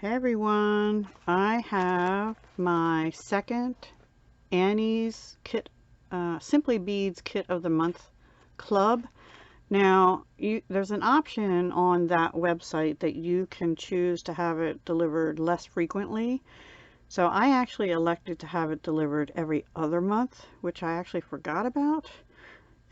Hey everyone, I have my second Annie's kit, Simply Beads Kit of the Month Club. Now, there's an option on that website that you can choose to have it delivered less frequently. So I actually elected to have it delivered every other month, which I actually forgot about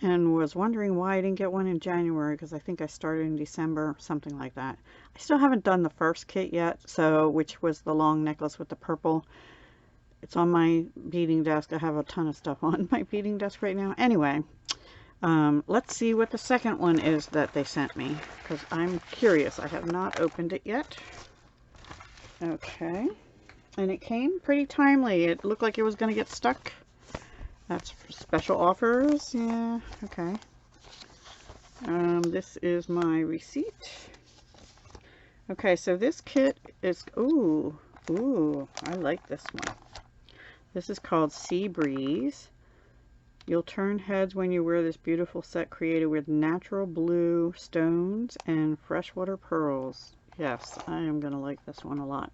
and was wondering why I didn't get one in January, because I think I started in December, something like that. I still haven't done the first kit yet, which was the long necklace with the purple. It's on my beading desk. I have a ton of stuff on my beading desk right now. Anyway, let's see what the second one is that they sent me, because I'm curious. I have not opened it yet. Okay, and it came pretty timely. It looked like it was going to get stuck. That's special offers. Yeah, okay. This is my receipt. Okay, so this kit is, ooh, I like this one. This is called Sea Breeze. You'll turn heads when you wear this beautiful set created with natural blue stones and freshwater pearls. Yes, I am going to like this one a lot.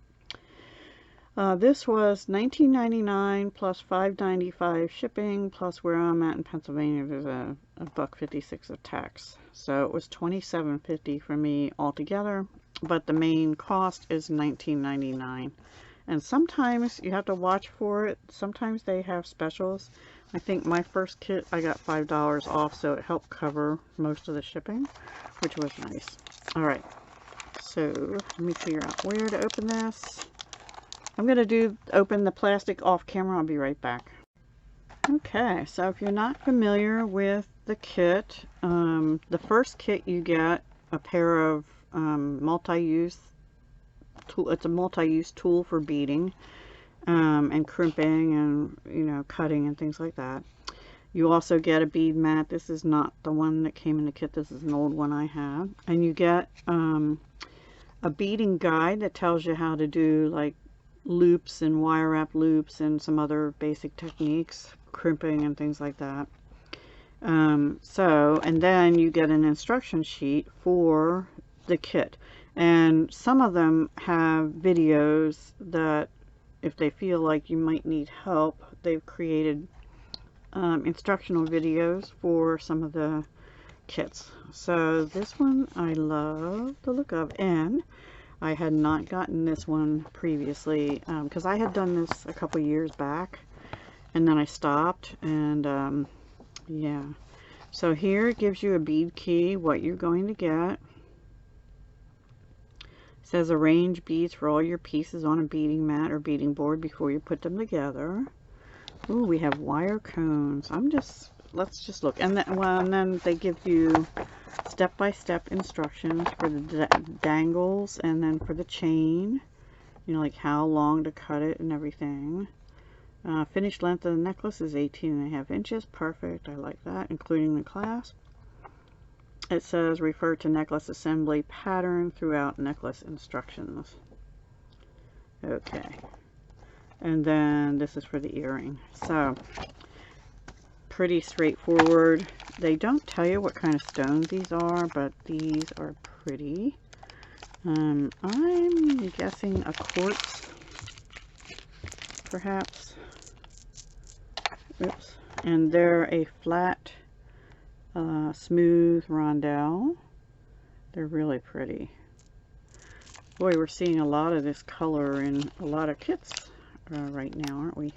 This was $19.99 plus $5.95 shipping, plus where I'm at in Pennsylvania there's a $1.56 of tax. So it was $27.50 for me altogether, but the main cost is $19.99. And sometimes you have to watch for it. Sometimes they have specials. I think my first kit I got $5 off, so it helped cover most of the shipping, which was nice. Alright, so let me figure out where to open this. I'm going to open the plastic off camera. I'll be right back. Okay, so if you're not familiar with the kit, the first kit you get a pair of multi-use tool. It's a multi-use tool for beading and crimping and cutting and things like that. You also get a bead mat. This is not the one that came in the kit. This is an old one I have. And you get a beading guide that tells you how to do like loops and wire wrap loops and some other basic techniques, crimping and things like that. And then you get an instruction sheet for the kit, and some of them have videos that if they feel like you might need help, they've created instructional videos for some of the kits. So this one I love the look of, and I had not gotten this one previously because I had done this a couple years back and then I stopped, and yeah. So here it gives you a bead key, what you're going to get. It says arrange beads for all your pieces on a beading mat or beading board before you put them together. Ooh, we have wire cones. Let's just look. And then they give you step-by-step instructions for the dangles, and then for the chain, like how long to cut it and everything. Finished length of the necklace is 18.5 inches. Perfect. I like that, including the clasp. It says refer to necklace assembly pattern throughout necklace instructions. Okay. And then this is for the earring. So pretty straightforward. They don't tell you what kind of stones these are, but these are pretty. I'm guessing a quartz, perhaps. Oops. And they're a flat, smooth rondelle. They're really pretty. Boy, we're seeing a lot of this color in a lot of kits right now, aren't we?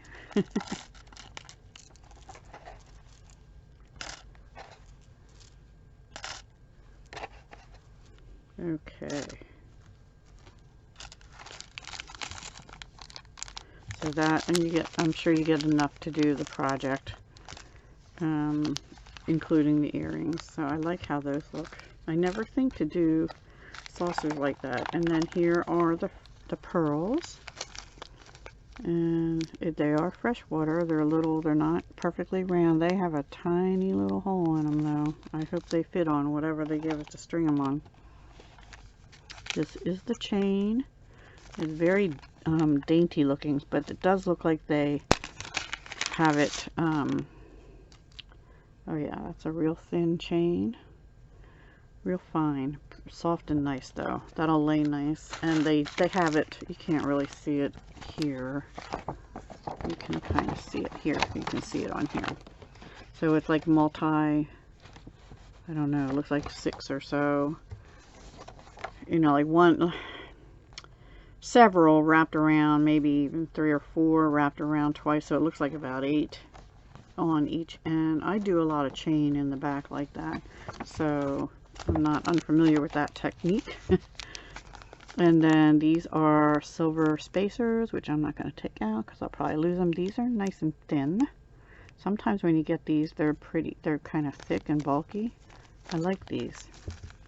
Okay. So that, and I'm sure you get enough to do the project, including the earrings. So I like how those look. I never think to do saucers like that. And then here are the pearls. And they are freshwater. They're not perfectly round. They have a tiny little hole in them though. I hope they fit on whatever they give us to string them on. This is the chain. It's very dainty looking, but it does look like they have it. Oh yeah, that's a real thin chain. Real fine. Soft and nice though. That'll lay nice. And they have it, you can't really see it here. You can kind of see it here. You can see it on here. So it's like multi, I don't know, it looks like 6 or so. You know, like one, several wrapped around, maybe even 3 or 4 wrapped around twice. So it looks like about 8 on each end. I do a lot of chain in the back like that. So I'm not unfamiliar with that technique. And then these are silver spacers, which I'm not going to take out because I'll probably lose them. These are nice and thin. Sometimes when you get these, they're pretty, they're kind of thick and bulky. I like these.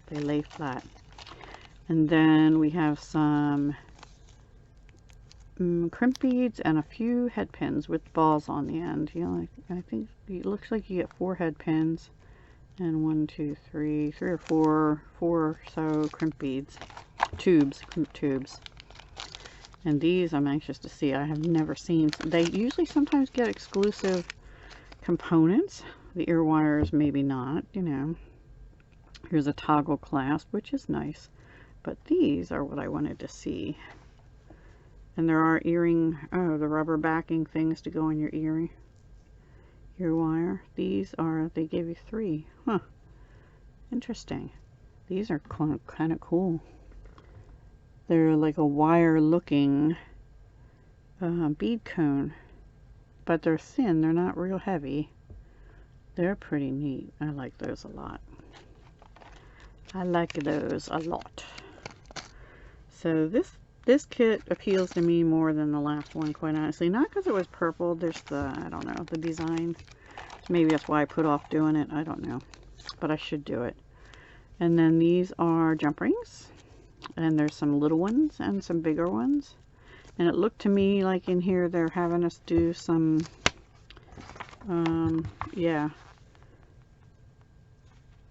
They lay flat. And then we have some crimp beads and a few head pins with balls on the end. You know, I think it looks like you get 4 head pins and 1, 2, 3 or 4 or so crimp beads, crimp tubes. And these I'm anxious to see. I have never seen. They usually sometimes get exclusive components. The ear wires maybe not, you know. Here's a toggle clasp, which is nice. But these are what I wanted to see. And there are earring, oh, the rubber backing things to go in your ear wire. These are, they gave you 3. Huh. Interesting. These are kind of cool. They're like a wire looking bead cone. But they're thin. They're not real heavy. They're pretty neat. I like those a lot. I like those a lot. So this kit appeals to me more than the last one, quite honestly. Not because it was purple, there's the, I don't know, the design. Maybe that's why I put off doing it, I don't know. But I should do it. And then these are jump rings. And there's some little ones and some bigger ones. And it looked to me like in here they're having us do some, yeah,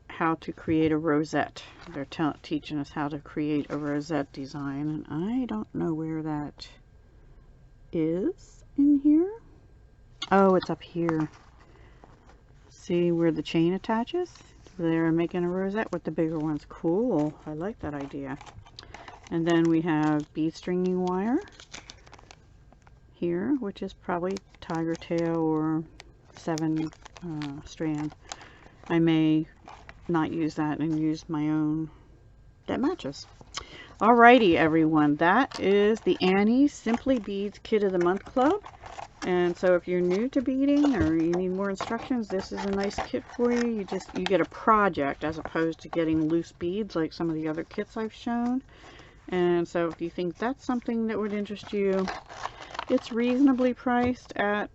how to create a rosette. They're teaching us how to create a rosette design, and I don't know where that is in here. Oh, it's up here. See where the chain attaches? They're making a rosette with the bigger ones. Cool. I like that idea. And then we have bead stringing wire here, which is probably tiger tail or 7 strand. I may not use that and use my own that matches. Alrighty, everyone, that is the Annie's Simply Beads Kit of the Month Club. And so if you're new to beading or you need more instructions, this is a nice kit for you. You get a project as opposed to getting loose beads like some of the other kits I've shown. And so if you think that's something that would interest you, it's reasonably priced at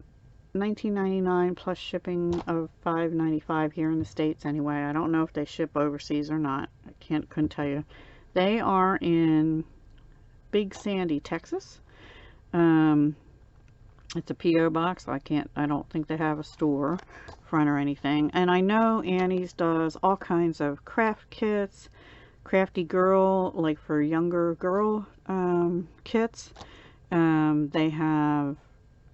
$19.99 plus shipping of $5.95 here in the States anyway. I don't know if they ship overseas or not. I couldn't tell you. They are in Big Sandy, Texas. It's a P.O. box. I don't think they have a store front or anything. And I know Annie's does all kinds of craft kits, Crafty Girl, like for younger girl kits. They have,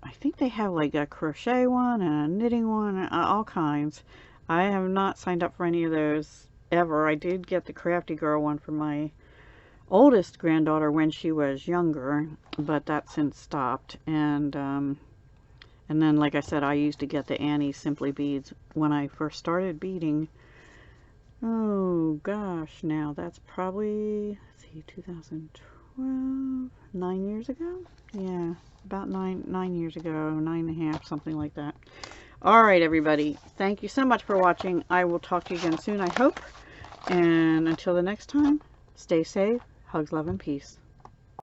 I think they have like a crochet one and a knitting one, all kinds. I have not signed up for any of those ever. I did get the Crafty Girl one for my oldest granddaughter when she was younger, but that's since stopped. And then, like I said, I used to get the Annie's Simply Beads when I first started beading. Oh gosh, now that's probably, let's see, 2012, 9 years ago? Yeah, about nine years ago, 9.5, something like that. Alright, everybody, thank you so much for watching. I will talk to you again soon, I hope. And until the next time, stay safe, hugs, love, and peace.